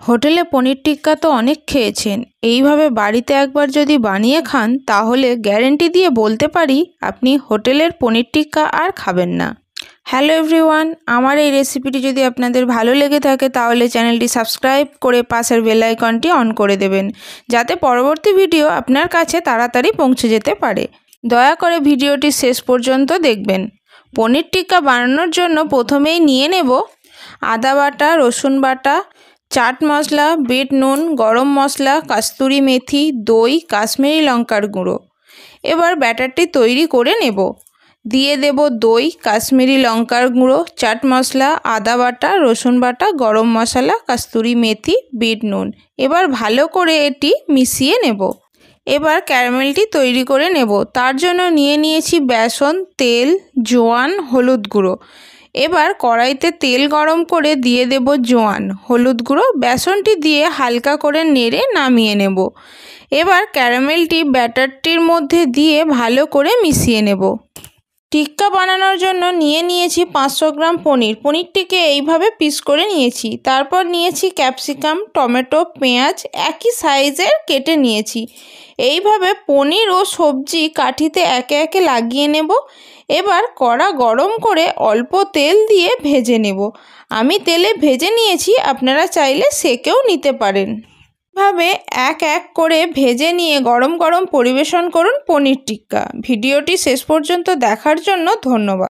হোটেলে পনির টিক্কা তো অনেক খেয়েছেন, এইভাবে বাড়িতে একবার যদি বানিয়ে খান তাহলে গ্যারেন্টি দিয়ে বলতে পারি আপনি হোটেলের পনির টিক্কা আর খাবেন না। হ্যালো এভরিওয়ান, আমার এই রেসিপিটি যদি আপনাদের ভালো লেগে থাকে তাহলে চ্যানেলটি সাবস্ক্রাইব করে পাশের বেল আইকনটি অন করে দেবেন, যাতে পরবর্তী ভিডিও আপনার কাছে তাড়াতাড়ি পৌঁছে যেতে পারে। দয়া করে ভিডিওটি শেষ পর্যন্ত দেখবেন। পনির টিক্কা বানানোর জন্য প্রথমেই নিয়ে নেব আদা বাটা, রসুন বাটা, চাট মশলা, বিট নুন, গরম মশলা, কাস্তুরি মেথি, দই, কাশ্মীরি লঙ্কার গুঁড়ো। এবার ব্যাটারটি তৈরি করে নেব। দিয়ে দেব দই, কাশ্মীরি লঙ্কার গুঁড়ো, চাট মশলা, আদা বাটা, রসুন বাটা, গরম মশলা, কাস্তুরি মেথি, বিট নুন। এবার ভালো করে এটি মিশিয়ে নেব। এবার ক্যারামেলটি তৈরি করে নেব। তার জন্য নিয়ে নিয়েছি বেসন, তেল, জোয়ান, হলুদ গুঁড়ো। এবার কড়াইতে তেল গরম করে দিয়ে দেব জোয়ান, হলুদ গুঁড়ো, বেসনটি দিয়ে হালকা করে নেড়ে নামিয়ে নেব। এবার ক্যারামেলটি ব্যাটারটির মধ্যে দিয়ে ভালো করে মিশিয়ে নেব। টিক্কা বানানোর জন্য নিয়ে নিয়েছি 500 গ্রাম পনির। পনিরটিকে এইভাবে পিস করে নিয়েছি। তারপর নিয়েছি ক্যাপসিকাম, টমেটো, পেঁয়াজ একই সাইজের কেটে নিয়েছি। এইভাবে পনির ও সবজি কাঠিতে একে একে লাগিয়ে নেব। এবার কড়া গরম করে অল্প তেল দিয়ে ভেজে নেব। আমি তেলে ভেজে নিয়েছি, আপনারা চাইলে সেকেও নিতে পারেন। এভাবে এক এক করে ভেজে নিয়ে গরম গরম পরিবেশন করুন পনির টিক্কা। ভিডিওটি শেষ পর্যন্ত দেখার জন্য ধন্যবাদ।